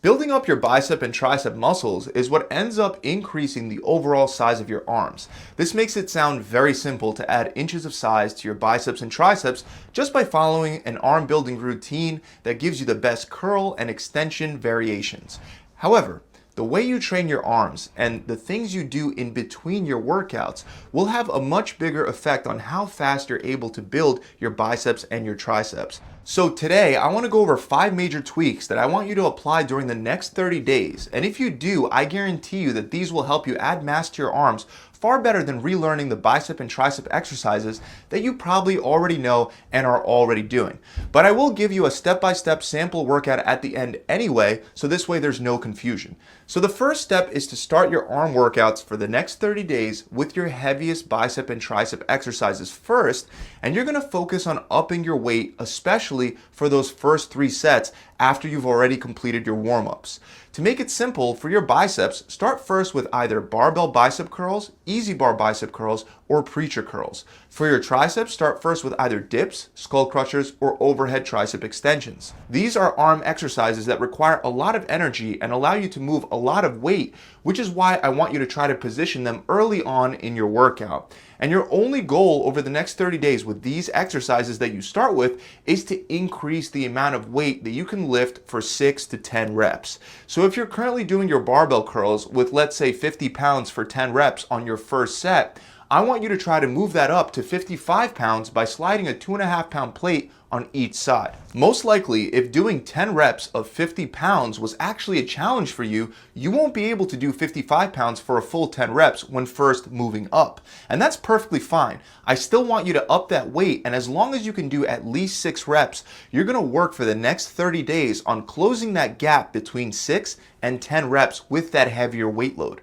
Building up your bicep and tricep muscles is what ends up increasing the overall size of your arms. This makes it sound very simple to add inches of size to your biceps and triceps just by following an arm building routine that gives you the best curl and extension variations. However, the way you train your arms and the things you do in between your workouts will have a much bigger effect on how fast you're able to build your biceps and your triceps. So today, I want to go over 5 major tweaks that I want you to apply during the next 30 days. And if you do, I guarantee you that these will help you add mass to your arms far better than relearning the bicep and tricep exercises that you probably already know and are already doing. But I will give you a step-by-step sample workout at the end anyway, so this way there's no confusion. So the first step is to start your arm workouts for the next 30 days with your heaviest bicep and tricep exercises first, and you're gonna focus on upping your weight, especially for those first 3 sets after you've already completed your warm-ups. To make it simple, for your biceps, start first with either barbell bicep curls, easy bar bicep curls, or preacher curls. For your triceps, start first with either dips, skull crushers, or overhead tricep extensions. These are arm exercises that require a lot of energy and allow you to move a lot of weight, which is why I want you to try to position them early on in your workout. And your only goal over the next 30 days with these exercises that you start with is to increase the amount of weight that you can lift for 6 to 10 reps. So if you're currently doing your barbell curls with, let's say, 50 pounds for 10 reps on your first set, I want you to try to move that up to 55 pounds by sliding a 2.5 pound plate on each side. Most likely, if doing 10 reps of 50 pounds was actually a challenge for you, you won't be able to do 55 pounds for a full 10 reps when first moving up. And that's perfectly fine. I still want you to up that weight, and as long as you can do at least 6 reps, you're gonna work for the next 30 days on closing that gap between 6 and 10 reps with that heavier weight load.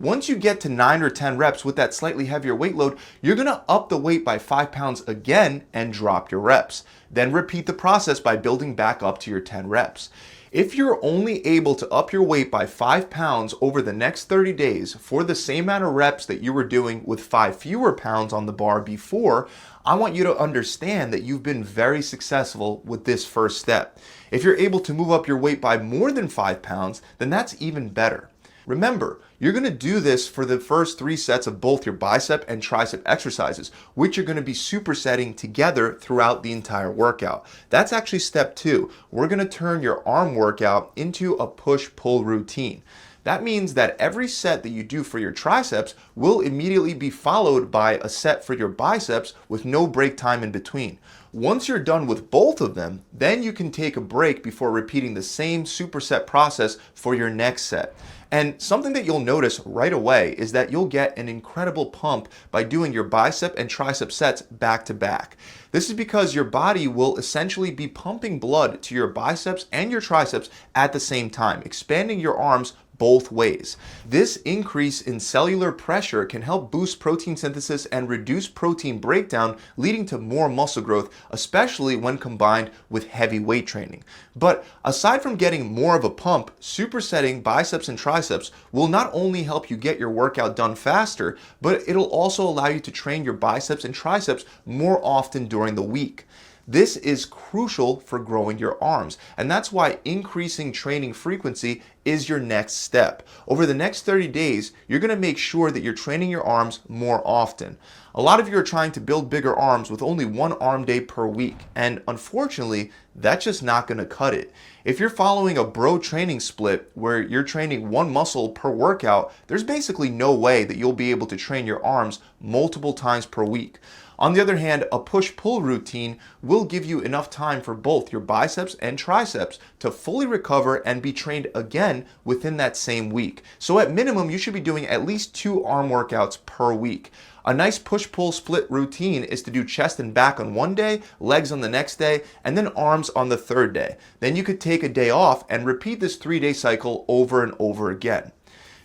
Once you get to 9 or 10 reps with that slightly heavier weight load, you're gonna up the weight by 5 pounds again and drop your reps. Then repeat the process by building back up to your 10 reps. If you're only able to up your weight by 5 pounds over the next 30 days for the same amount of reps that you were doing with 5 fewer pounds on the bar before, I want you to understand that you've been very successful with this first step. If you're able to move up your weight by more than 5 pounds, then that's even better. Remember, you're going to do this for the first 3 sets of both your bicep and tricep exercises, which you're going to be supersetting together throughout the entire workout. That's actually step 2. We're going to turn your arm workout into a push-pull routine. That means that every set that you do for your triceps will immediately be followed by a set for your biceps with no break time in between. Once you're done with both of them, then you can take a break before repeating the same superset process for your next set. And something that you'll notice right away is that you'll get an incredible pump by doing your bicep and tricep sets back to back. This is because your body will essentially be pumping blood to your biceps and your triceps at the same time, expanding your arms both ways. This increase in cellular pressure can help boost protein synthesis and reduce protein breakdown, leading to more muscle growth, especially when combined with heavy weight training. But aside from getting more of a pump, supersetting biceps and triceps will not only help you get your workout done faster, but it'll also allow you to train your biceps and triceps more often during the week. This is crucial for growing your arms, and that's why increasing training frequency is your next step. Over the next 30 days, you're going to make sure that you're training your arms more often. A lot of you are trying to build bigger arms with only 1 arm day per week, and unfortunately, that's just not going to cut it. If you're following a bro training split where you're training 1 muscle per workout, there's basically no way that you'll be able to train your arms multiple times per week. On the other hand, a push-pull routine will give you enough time for both your biceps and triceps to fully recover and be trained again within that same week. So at minimum, you should be doing at least 2 arm workouts per week. A nice push-pull split routine is to do chest and back on one day, legs on the next day, and then arms on the third day. Then you could take a day off and repeat this 3-day cycle over and over again.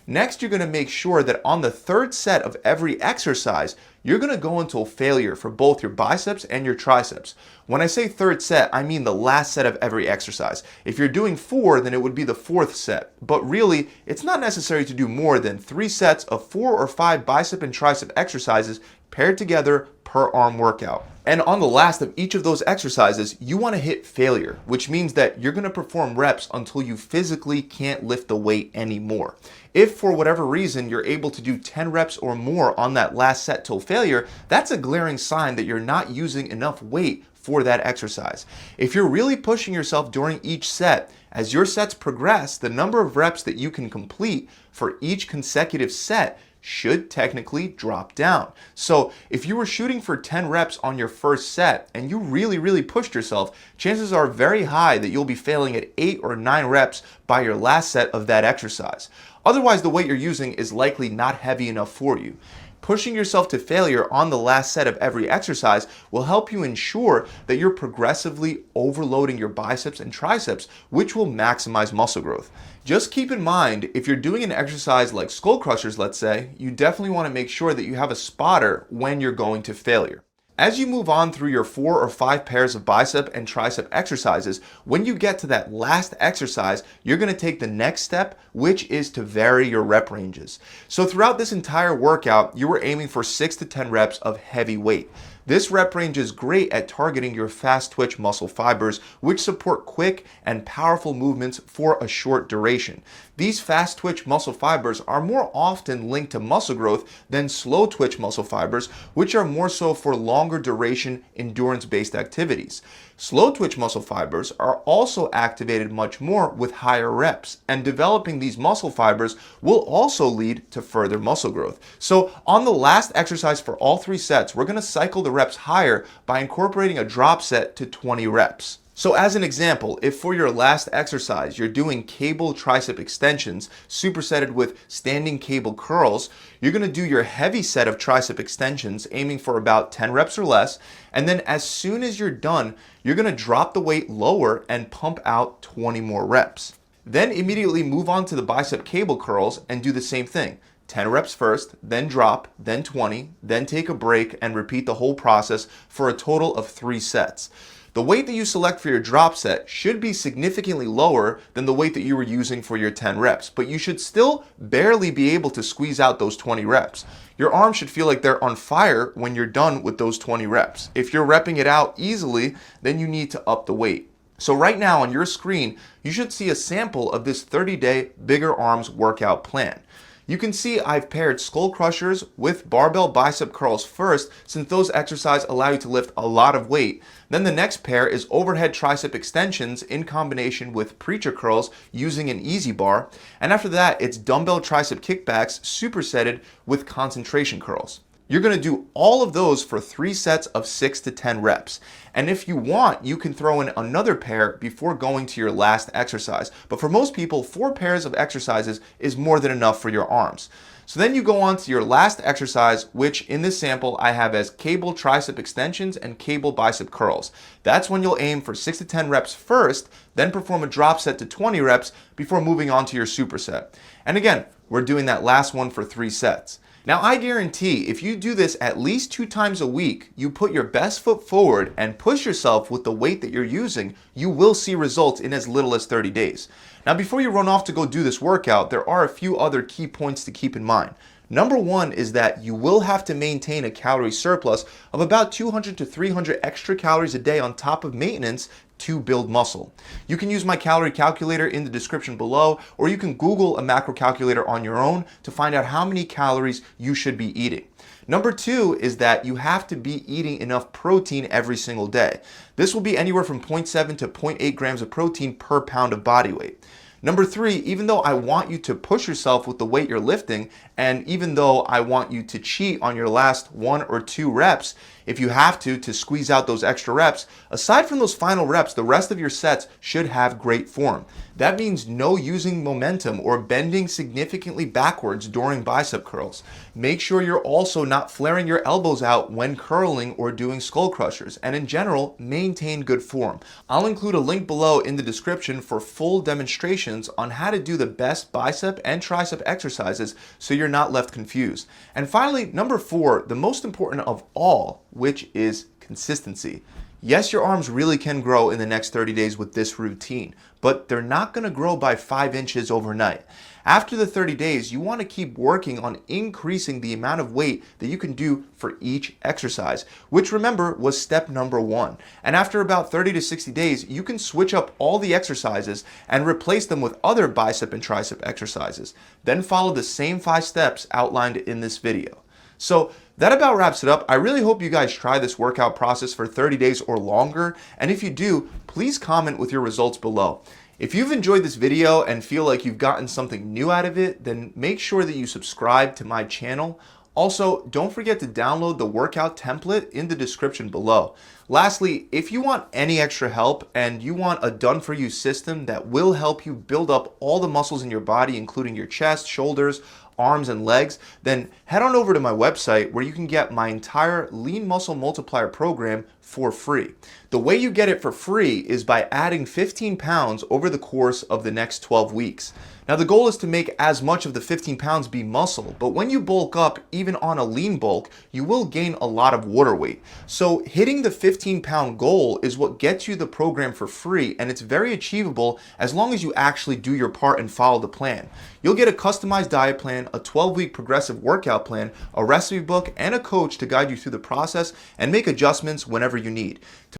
Next, you're going to make sure that on the 3rd set of every exercise, you're going to go until failure for both your biceps and your triceps. When I say 3rd set, I mean the last set of every exercise. If you're doing 4, then it would be the 4th set. But really, it's not necessary to do more than 3 sets of 4 or 5 bicep and tricep exercises paired together per arm workout. And on the last of each of those exercises, you want to hit failure, which means that you're going to perform reps until you physically can't lift the weight anymore. If for whatever reason you're able to do 10 reps or more on that last set till failure, that's a glaring sign that you're not using enough weight for that exercise. If you're really pushing yourself during each set, as your sets progress, the number of reps that you can complete for each consecutive set should technically drop down. So if you were shooting for 10 reps on your first set and you really pushed yourself, chances are very high that you'll be failing at 8 or 9 reps by your last set of that exercise. Otherwise, the weight you're using is likely not heavy enough for you. Pushing yourself to failure on the last set of every exercise will help you ensure that you're progressively overloading your biceps and triceps, which will maximize muscle growth. Just keep in mind, if you're doing an exercise like skull crushers, let's say, you definitely want to make sure that you have a spotter when you're going to failure. As you move on through your 4 or 5 pairs of bicep and tricep exercises, when you get to that last exercise, you're going to take the next step, which is to vary your rep ranges. So throughout this entire workout, you were aiming for 6 to 10 reps of heavy weight. This rep range is great at targeting your fast twitch muscle fibers, which support quick and powerful movements for a short duration. These fast twitch muscle fibers are more often linked to muscle growth than slow twitch muscle fibers, which are more so for longer duration endurance-based activities. Slow twitch muscle fibers are also activated much more with higher reps, and developing these muscle fibers will also lead to further muscle growth. So on the last exercise for all 3 sets, we're going to cycle the reps higher by incorporating a drop set to 20 reps. So as an example, if for your last exercise you're doing cable tricep extensions supersetted with standing cable curls, you're going to do your heavy set of tricep extensions aiming for about 10 reps or less, and then as soon as you're done, you're going to drop the weight lower and pump out 20 more reps. Then immediately move on to the bicep cable curls and do the same thing. 10 reps first, then drop, then 20, then take a break and repeat the whole process for a total of 3 sets. The weight that you select for your drop set should be significantly lower than the weight that you were using for your 10 reps, but you should still barely be able to squeeze out those 20 reps. Your arms should feel like they're on fire when you're done with those 20 reps. If you're repping it out easily, then you need to up the weight. So right now on your screen, you should see a sample of this 30-day Bigger Arms workout plan. You can see I've paired skull crushers with barbell bicep curls first, since those exercises allow you to lift a lot of weight. Then the next pair is overhead tricep extensions in combination with preacher curls using an easy bar. And after that, it's dumbbell tricep kickbacks supersetted with concentration curls. You're going to do all of those for 3 sets of 6 to 10 reps. And if you want, you can throw in another pair before going to your last exercise. But for most people, 4 pairs of exercises is more than enough for your arms. So then you go on to your last exercise, which in this sample I have as cable tricep extensions and cable bicep curls. That's when you'll aim for 6 to 10 reps first, then perform a drop set to 20 reps before moving on to your superset. And again, we're doing that last one for 3 sets. Now I guarantee if you do this at least 2 times a week, you put your best foot forward and push yourself with the weight that you're using, you will see results in as little as 30 days. Now before you run off to go do this workout, there are a few other key points to keep in mind. Number 1 is that you will have to maintain a calorie surplus of about 200 to 300 extra calories a day on top of maintenance to build muscle. You can use my calorie calculator in the description below, or you can Google a macro calculator on your own to find out how many calories you should be eating. Number 2 is that you have to be eating enough protein every single day. This will be anywhere from 0.7 to 0.8 grams of protein per pound of body weight. Number 3, even though I want you to push yourself with the weight you're lifting, and even though I want you to cheat on your last 1 or 2 reps, if you have to squeeze out those extra reps, aside from those final reps, the rest of your sets should have great form. That means no using momentum or bending significantly backwards during bicep curls. Make sure you're also not flaring your elbows out when curling or doing skull crushers, and in general, maintain good form. I'll include a link below in the description for full demonstrations on how to do the best bicep and tricep exercises so you're not left confused. And finally, number 4, the most important of all, which is consistency. Yes, your arms really can grow in the next 30 days with this routine, but they're not going to grow by 5 inches overnight. After the 30 days, you want to keep working on increasing the amount of weight that you can do for each exercise, which remember was step number 1. And after about 30 to 60 days, you can switch up all the exercises and replace them with other bicep and tricep exercises. Then follow the same 5 steps outlined in this video. So that about wraps it up. I really hope you guys try this workout process for 30 days or longer. And if you do, please comment with your results below. If you've enjoyed this video and feel like you've gotten something new out of it, then make sure that you subscribe to my channel. Also, don't forget to download the workout template in the description below. Lastly, if you want any extra help and you want a done-for-you system that will help you build up all the muscles in your body, including your chest, shoulders, arms, and legs, then head on over to my website where you can get my entire Lean Muscle Multiplier program for free. The way you get it for free is by adding 15 pounds over the course of the next 12 weeks. Now the goal is to make as much of the 15 pounds be muscle, but when you bulk up, even on a lean bulk, you will gain a lot of water weight. So hitting the 15-pound goal is what gets you the program for free, and it's very achievable as long as you actually do your part and follow the plan. You'll get a customized diet plan, a 12-week progressive workout plan, a recipe book, and a coach to guide you through the process and make adjustments whenever you need.